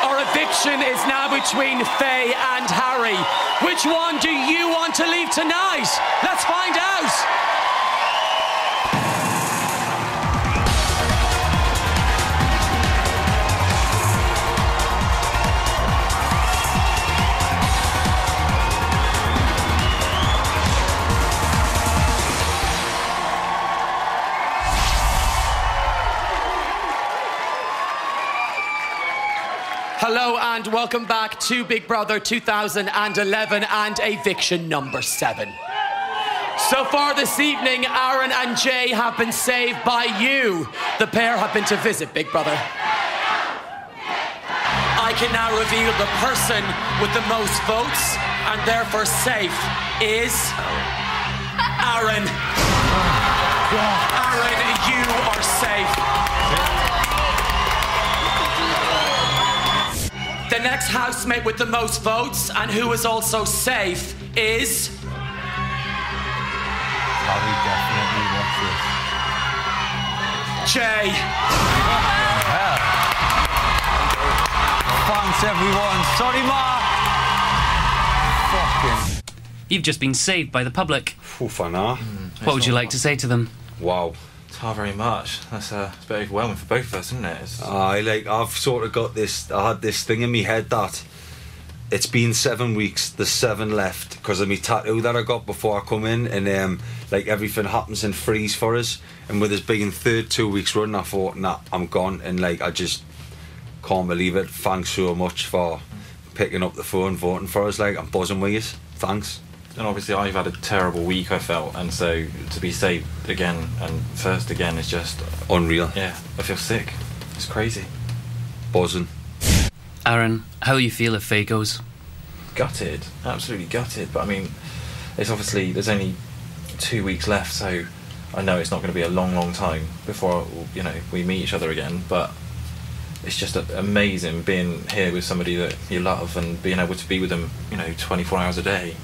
Our eviction is now between Faye and Harry. Which one do you want to leave tonight? Let's find out. Hello and welcome back to Big Brother 2011 and eviction number 7. So far this evening, Aaron and Jay have been saved by you. The pair have been to visit Big Brother. I can now reveal the person with the most votes and therefore safe is Aaron. Aaron, you are safe. The next housemate with the most votes and who is also safe is... Harry definitely wants this. Jay. Thanks everyone. Sorry, Ma. Fucking. You've just been saved by the public. Oof, I know. What would you like to say to them? Wow. Not very much. That's a bit overwhelming for both of us, isn't it? I've sort of got this. I had this thing in my head that it's been 7 weeks. There's 7 left because of my tattoo that I got before I come in, and like everything happens in freeze for us. And with us being third 2 weeks run, I thought, nah, I'm gone. And like I just can't believe it. Thanks so much for picking up the phone, voting for us. Like I'm buzzing with you. Thanks. And obviously I've had a terrible week, I felt, and so to be saved again and first again is just unreal. Yeah, I feel sick. It's crazy. Buzzing. Aaron, how will you feel if Faye goes? Gutted, absolutely gutted, but I mean, it's obviously, there's only 2 weeks left, so I know it's not going to be a long time before, you know, we meet each other again, but it's just amazing being here with somebody that you love and being able to be with them, you know, 24 hours a day.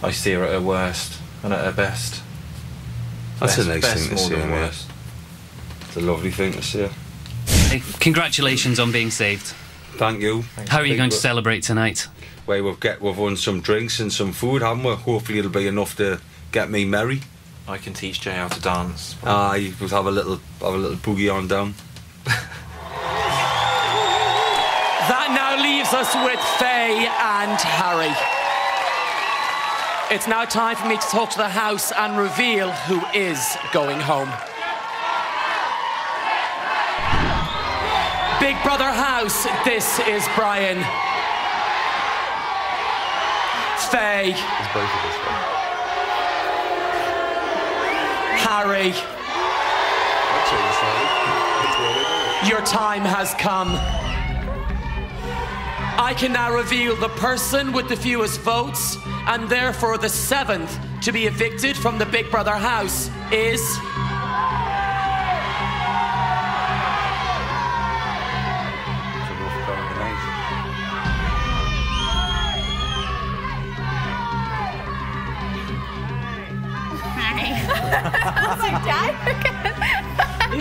I see her at her worst and at her best. That's a nice thing to see, mate. It's a lovely thing to see. Hey, congratulations on being saved. Thank you. How are you going to celebrate tonight? Well, we've won some drinks and some food, haven't we? Hopefully it'll be enough to get me merry. I can teach Jay how to dance. You would have a little boogie on down. That now leaves us with Faye and Harry. It's now time for me to talk to the house and reveal who is going home. Big Brother house, this is Brian. Faye. It's both of us, Harry. Your time has come. I can now reveal the person with the fewest votes and therefore the 7th to be evicted from the Big Brother house is...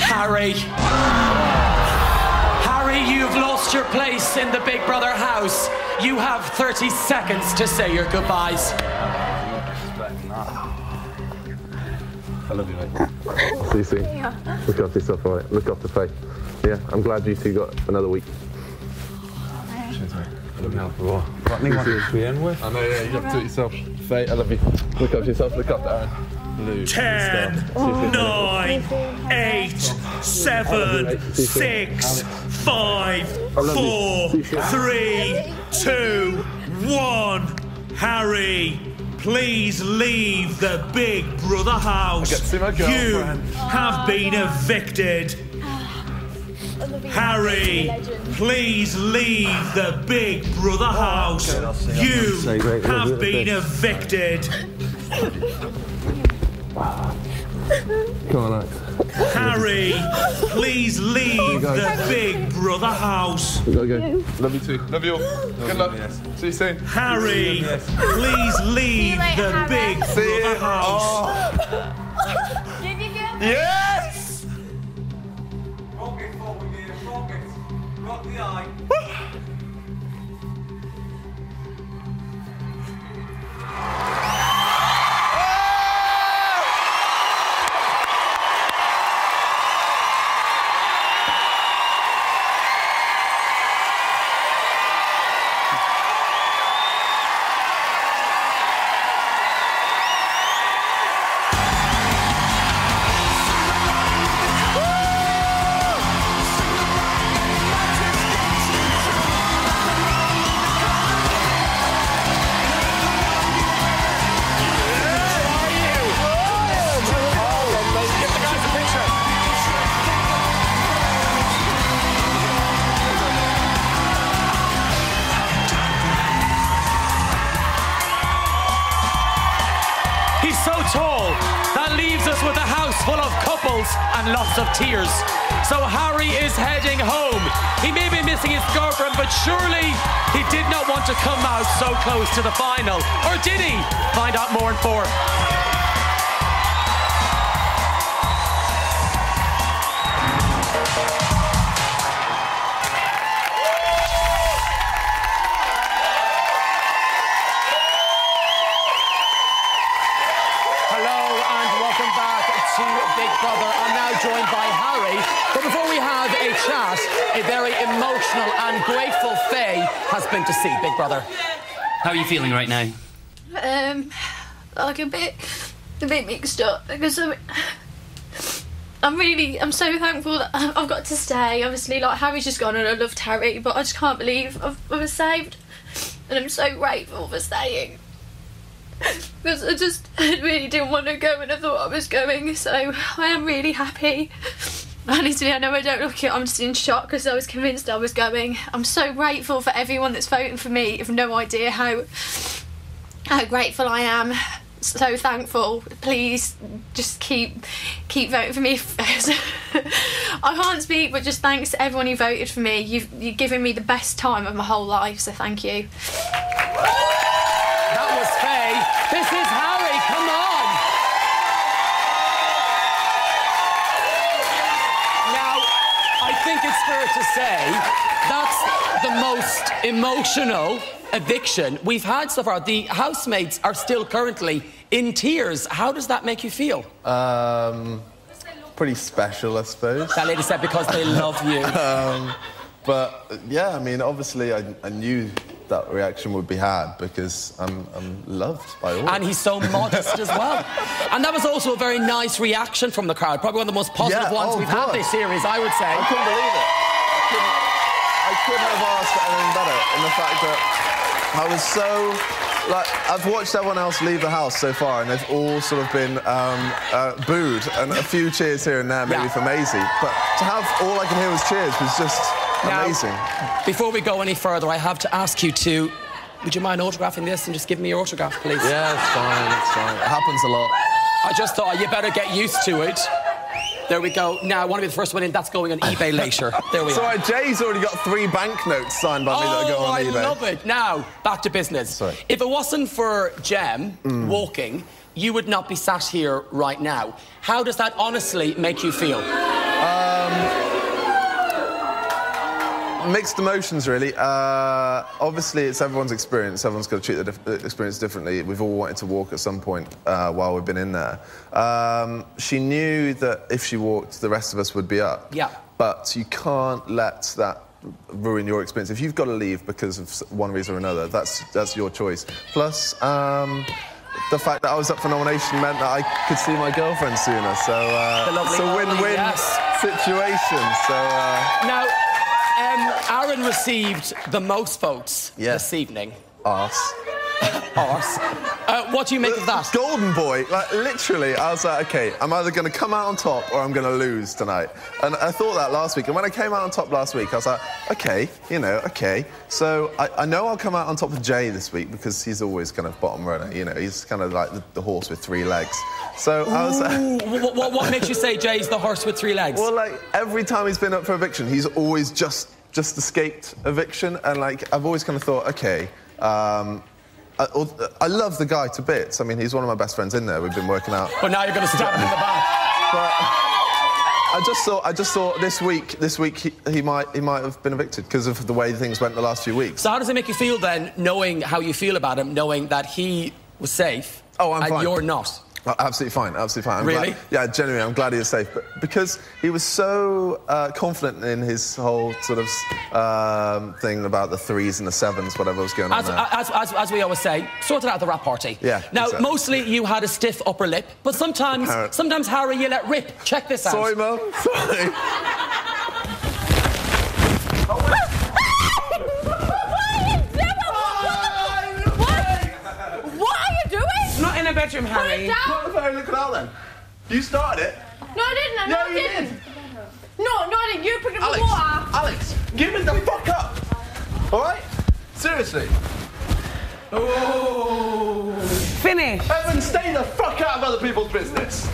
Harry. Harry, you've lost your place in the Big Brother house. You have 30 seconds to say your goodbyes. I love you, mate. See you soon. Yeah. Look after yourself, all right? Look after Faye. Yeah, I'm glad you two got another week. Cheers, mate. I love you. What name are we in with? I know, yeah, you have to do it yourself. Faye, I love you. Look after yourself, look after Aaron. 10, 9, 8, 7, 6, 5, 4, 3, 2, 1. Harry, please leave the Big Brother house. You have been evicted. Harry, please leave the Big Brother house. You have been evicted. Come on, Alex. Harry, please leave the Big Brother house. We gotta go. Love you too. Love you all. Good luck. See you soon. Harry, please leave the Big Brother house. Yes! Rock the eye. With a house full of couples and lots of tears. So Harry is heading home. He may be missing his girlfriend, but surely he did not want to come out so close to the final. Or did he? Find out more in 4. Joined by Harry. But before we have a chat, a very emotional and grateful Faye has been to see Big Brother. How are you feeling right now? Like a bit mixed up because I'm so thankful that I've got to stay. Obviously, like, Harry's just gone and I loved Harry, but I just can't believe I was saved, and I'm so grateful for staying. Because I really didn't want to go and I thought I was going, so I am really happy. Honestly, I know I don't look it, I'm just in shock because I was convinced I was going. I'm so grateful for everyone that's voting for me. You've no idea how grateful I am. So thankful. Please just keep voting for me. I can't speak, but just thanks to everyone who voted for me. You've given me the best time of my whole life, so thank you. That was Faye. This is Harry, come on. Now, I think it's fair to say that's the most emotional eviction we've had so far. The housemates are still currently in tears. How does that make you feel? Pretty special, I suppose. That lady said because they love you. But yeah, I mean, obviously, I knew that reaction would be had because I'm loved by all. And he's so modest as well. And that was also a very nice reaction from the crowd. Probably one of the most positive ones we've had this series, I would say. I couldn't believe it. I couldn't have asked for anything better. In the fact that I was so... Like, I've watched everyone else leave the house so far, and they've all sort of been booed, and a few cheers here and there, maybe for Maisie. But to have all I could hear was cheers was just amazing. Now, before we go any further, I have to ask you to... Would you mind autographing this and just give me your autograph, please? Yeah, it's fine, it's fine. It happens a lot. I just thought you better get used to it. There we go. Now, I want to be the first one in. That's going on eBay later. There we are. Sorry, Jay's already got 3 banknotes signed by me that are going on eBay. I love it. Now, back to business. Sorry. If it wasn't for Jem walking, you would not be sat here right now. How does that honestly make you feel? Mixed emotions, really. Obviously, it's everyone's experience. Everyone's got to treat the experience differently. We've all wanted to walk at some point while we've been in there. She knew that if she walked, the rest of us would be up. Yeah. But you can't let that ruin your experience. If you've got to leave because of one reason or another, that's your choice. Plus, the fact that I was up for nomination meant that I could see my girlfriend sooner. So it's a win-win situation. So now. Aaron received the most votes this evening. Arse. Arse. What do you make of that? Golden boy. Like, literally, I was like, OK, I'm either going to come out on top or I'm going to lose tonight. And I thought that last week. And when I came out on top last week, I was like, OK, you know, OK. So I know I'll come out on top of Jay this week because he's always kind of bottom runner, you know. He's kind of like the horse with 3 legs. So I was... what makes you say Jay's the horse with 3 legs? Well, like, every time he's been up for eviction, he's always just escaped eviction. And, like, I've always kind of thought, OK... I love the guy to bits. I mean, he's one of my best friends in there. We've been working out. But now you're going to stab him in the back. I just thought this week he might have been evicted because of the way things went the last few weeks. So how does it make you feel then, knowing how you feel about him, knowing that he was safe I'm and fine. you're not? Absolutely fine, absolutely fine. Really? Yeah, genuinely, I'm glad he is safe. But because he was so confident in his whole sort of thing about the 3s and the 7s, whatever was going on there. As we always say, sort it out at the rap party. Yeah, Now, exactly. mostly you had a stiff upper lip, but sometimes Harry, you let rip. Check this out. Sorry, Mum. Sorry. Not in a bedroom, Harry. Put the phone in the canal then. You started it. No, I didn't. I didn't. No, I didn't. You picked up the water. Alex, give me the fuck up. All right? Seriously. Oh. Finish. Evan, stay the fuck out of other people's business.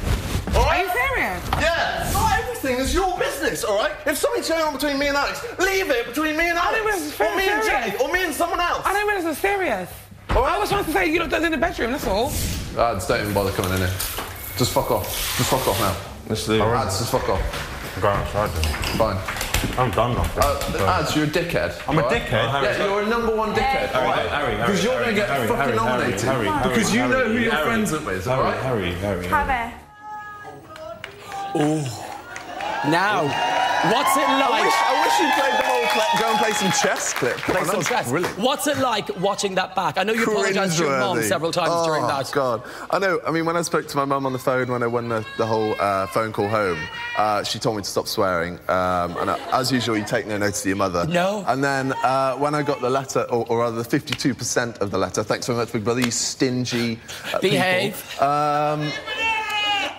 All right? Are you serious? Yeah. Not everything is your business, all right? If something's going on between me and Alex, leave it between me and Alex. didn't realize it was or me and serious. Jay, or me and someone else. I didn't realise it was serious. All right? I was trying to say you looked in the bedroom, that's all. Ads, don't even bother coming in here. Just fuck off. Just fuck off now. Let's leave. Ads, just fuck off. Go outside then. Fine. I'm done now. Ads, you're a dickhead. I'm a all right? dickhead? Yeah, you're a number one dickhead. all right? Harry, Because you're going to get fucking nominated. Because you know who your friends are with, all right? Harry. Now, what's it like? I wish you played the whole go and play some chess clip. Play some chess. Brilliant. What's it like watching that back? I know you apologised to your mum Cringeworthy. several times during that. Oh, God. I know. I mean, when I spoke to my mum on the phone when I won the whole phone call home, she told me to stop swearing. And as usual, you take no notice of your mother. No. And then when I got the letter, or rather the 52% of the letter, thanks very much, Big Brother, you stingy Behave. people.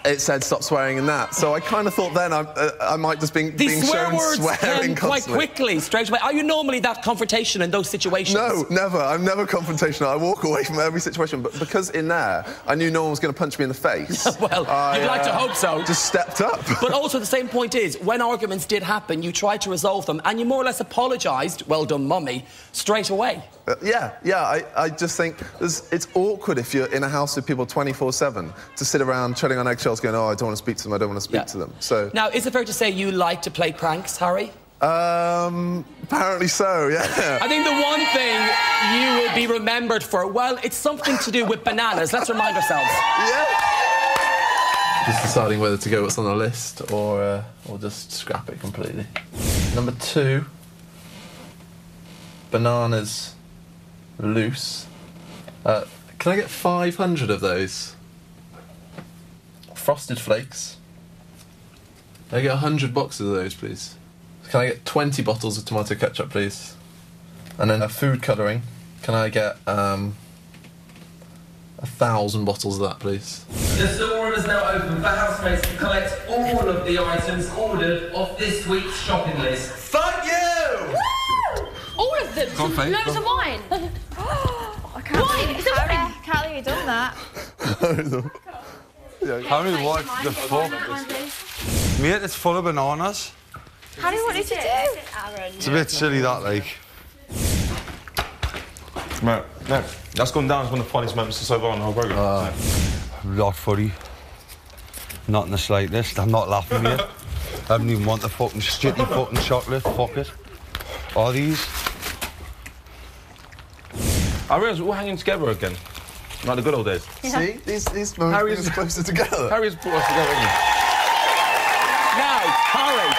It said stop swearing in that. So I kind of thought then I might just being swear shown words swearing came quite constantly. quickly, straight away. Are you normally that confrontational in those situations? No, never. I'm never confrontational. I walk away from every situation. But because in there, I knew no one was going to punch me in the face. Well, you'd like to hope so. Just stepped up. But also the same point is, when arguments did happen, you tried to resolve them and you more or less apologised, well done, mummy, straight away. I just think it's awkward if you're in a house with people 24/7 to sit around treading on eggshells going, oh, I don't want to speak to them, I don't want to speak to them. So now, is it fair to say you like to play pranks, Harry? Apparently so, yeah. I think the one thing you will be remembered for, well, it's something to do with bananas. Let's remind ourselves. Yeah. Just deciding whether to go what's on the list or just scrap it completely. Number 2, bananas loose. Can I get 500 of those? Frosted Flakes. Can I get 100 boxes of those, please? Can I get 20 bottles of tomato ketchup, please? And then a food colouring. Can I get 1,000 bottles of that, please? The store is now open for housemates to collect all of the items ordered off this week's shopping list. Fuck you! Woo! All of them. Go on, Faith, Loads go of wine. I can't believe it's wine. Can't believe you've done that. Harry, what the fuck? Mate, it's full of bananas. Harry, what did you do? It's a bit silly, that, like. Mate, that's gone down as one of the funniest moments so far on the whole programme. Not funny. Not in the slightest. I'm not laughing at you. I don't even want the fucking shitty fucking chocolate. Fuck it. All these. I realise we're all hanging together again. Like the good old days. Yeah. See? These moments bring us closer together. Harry's brought us together, hasn't he? Now, Harry,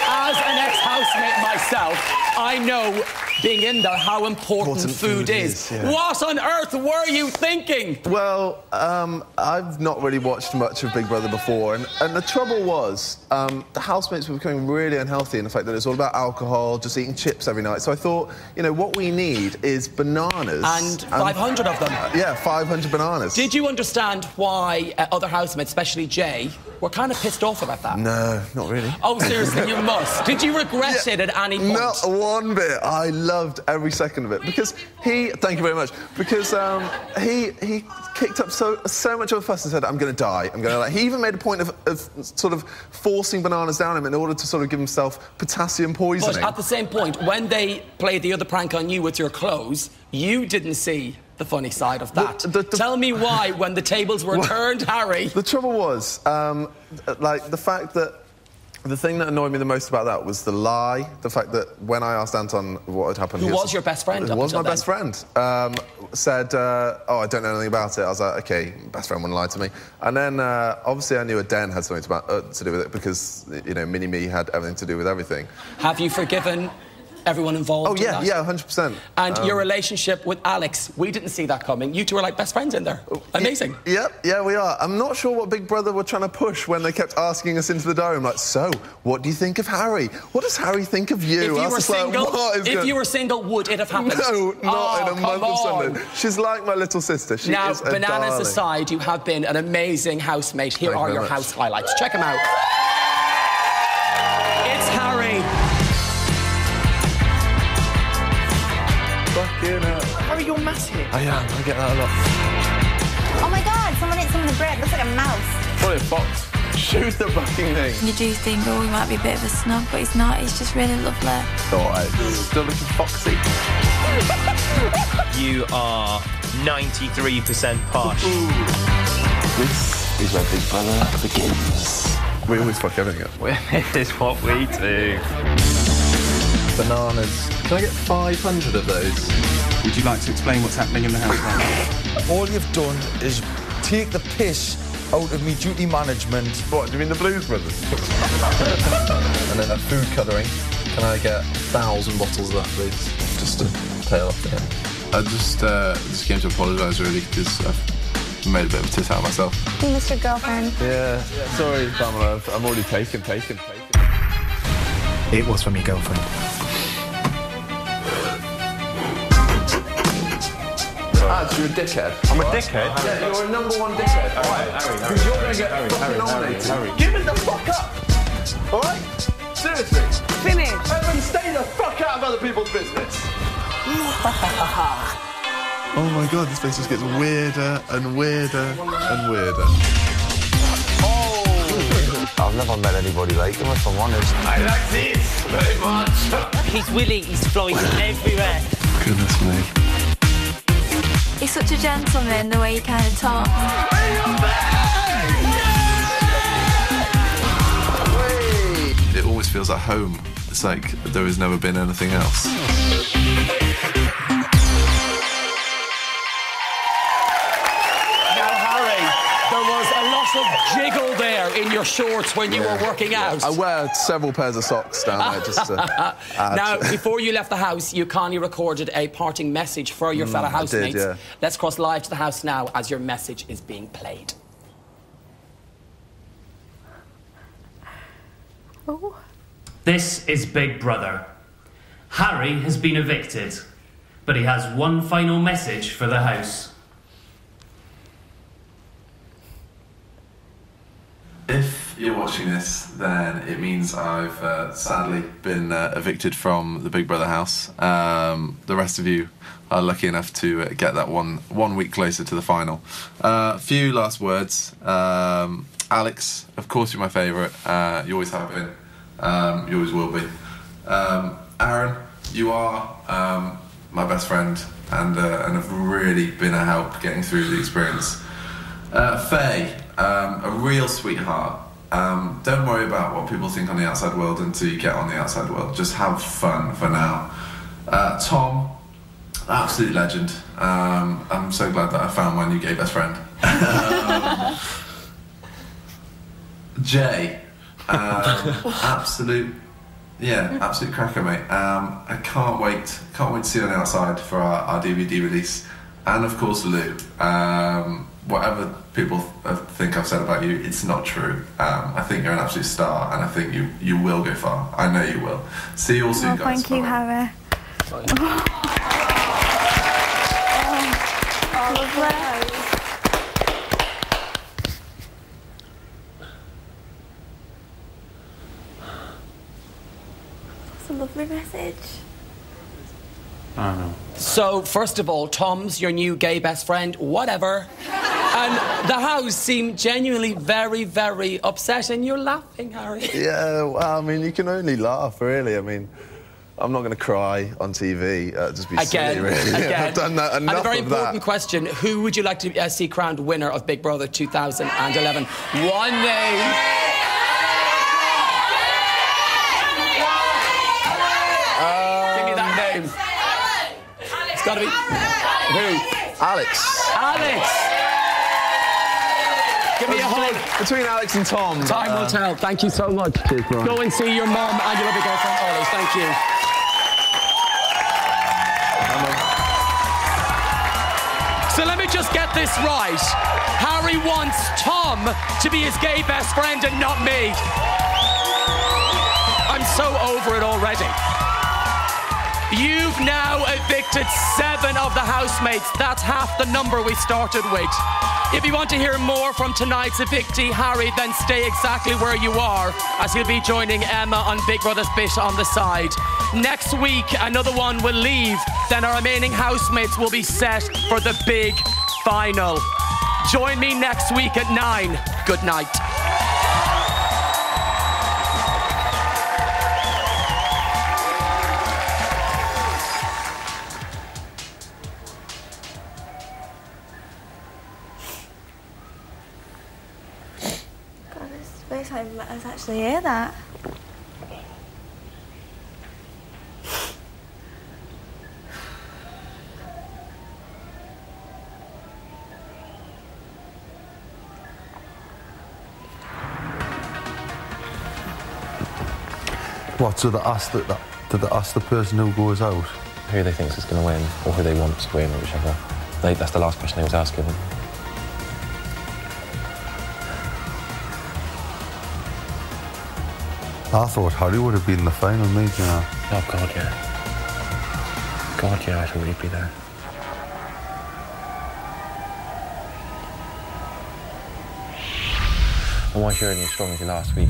as an ex-housemate myself, I know, being in there, how important food is. Yeah. What on earth were you thinking? Well, I've not really watched much of Big Brother before, and the trouble was, the housemates were becoming really unhealthy in the fact that it's all about alcohol, just eating chips every night. So I thought, you know, what we need is bananas. And 500 of them. Yeah, 500 bananas. Did you understand why other housemates, especially Jay, were kind of pissed off about that? No, not really. Oh, seriously, you must. Did you regret it at any point? Not one bit. I loved every second of it because thank you very much, because he kicked up so much of a fuss and said, I'm going to die, I'm going to die. He even made a point of sort of forcing bananas down him in order to sort of give himself potassium poisoning. But at the same point, when they played the other prank on you with your clothes, you didn't see the funny side of that. Tell me why, when the tables were turned, Harry. The trouble was, like, the fact that The thing that annoyed me the most about that was the lie. The fact that when I asked Anton what had happened... Who was your best friend? Who was my best friend. Said, oh, I don't know anything about it. I was like, OK, best friend wouldn't lie to me. And then, obviously, I knew a den had something to do with it because, you know, Mini-Me had everything to do with everything. Have you forgiven everyone involved? Oh, yeah, yeah, 100%. And your relationship with Alex, we didn't see that coming. You two were like best friends in there. Amazing. Yeah, we are. I'm not sure what Big Brother were trying to push when they kept asking us into the dome. Like, so, what do you think of Harry? What does Harry think of you? If you were single, would it have happened? No, not in a month of Sunday. She's like my little sister. She is a bananas darling. aside, you have been an amazing housemate. Here are your house highlights. Check them out. It's Harry. Harry, you're massive. I am. I get that a lot. Oh my God, someone ate some of the bread. Looks like a mouse. Probably a fox. Shoot the fucking thing. You do think, oh, he might be a bit of a snob, but he's not. He's just really lovely. Still looking foxy. You are 93% posh. This is where Big Brother begins. We always fuck everything up. This is what we do. Bananas. Can I get 500 of those? Would you like to explain what's happening in the house now? All you've done is take the piss out of me duty management. What, do you mean the Blues Brothers? And then a food colouring. Can I get 1,000 bottles of that, please? Just to tail off to him. I just came to apologise, really, because I've made a bit of a tit out of myself. You missed your girlfriend. Yeah, sorry, Pamela. I'm already taken. It was from your girlfriend. You're a dickhead. I'm a dickhead? Yeah, you're a #1 dickhead. All right, because you're going to get fucking nominated. Give it the fuck up! All right? Seriously. Finish. Everyone stay the fuck out of other people's business. Oh my God, this place just gets weirder and weirder and weirder. Oh! I've never met anybody like him, if I'm honest. I like this very much. He's willy, he's flying everywhere. Goodness me. He's such a gentleman, the way he kind of talks. It always feels like home. It's like there has never been anything else. There was a lot of jiggle there in your shorts when you were working out. I wear several pairs of socks down there just to add. Now, before you left the house, you kindly recorded a parting message for your fellow housemates. I did, yeah. Let's cross live to the house now as your message is being played. Oh. This is Big Brother. Harry has been evicted, but he has one final message for the house. If you're watching this, then it means I've sadly been evicted from the Big Brother house. The rest of you are lucky enough to get that one week closer to the final. Few last words. Alex, of course you're my favourite. You always have been. You always will be. Aaron, you are my best friend and have really been a help getting through the experience. Faye, a real sweetheart. Don't worry about what people think on the outside world until you get on the outside world. Just have fun for now. Tom, absolute legend. I'm so glad that I found my new gay best friend. Jay, absolute cracker, mate. I can't wait to see you on the outside for our DVD release. And of course, Lou. Whatever people think I've said about you, it's not true. I think you're an absolute star, and I think you will go far. I know you will. See you all soon, guys. Thank you, Harry. Lovely. That's a lovely message. I don't know. So, first of all, Tom's your new gay best friend, whatever. And the house seemed genuinely very, very upset, and you're laughing, Harry. Yeah, well, I mean, you can only laugh, really. I mean, I'm not going to cry on TV. Just be silly, really. I've done that enough. And a very important question, who would you like to see crowned winner of Big Brother 2011? One name. gotta be. Who? Alex. Alex! Give me a hug. Between Alex and Tom. Time will tell. Thank you so much. Cheers, Brian. Go and see your mum and your lovely girlfriend, Olive. Thank you. So let me just get this right. Harry wants Tom to be his gay best friend and not me. I'm so over it already. You've now evicted 7 of the housemates. That's half the number we started with. If you want to hear more from tonight's evictee, Harry, then stay exactly where you are, as he'll be joining Emma on Big Brother's bit on the side. Next week, another one will leave. Then our remaining housemates will be set for the big final. Join me next week at 9. Good night. First time I was actually hear that. What, so they ask did they ask the person who goes out? Who they think is going to win, or who they want to win, or whichever. That's the last question they was asking. I thought Harry would have been in the final, mate, you know. Oh, God, yeah. God, yeah, I thought he'd be there. And why is he only as strong as he last week?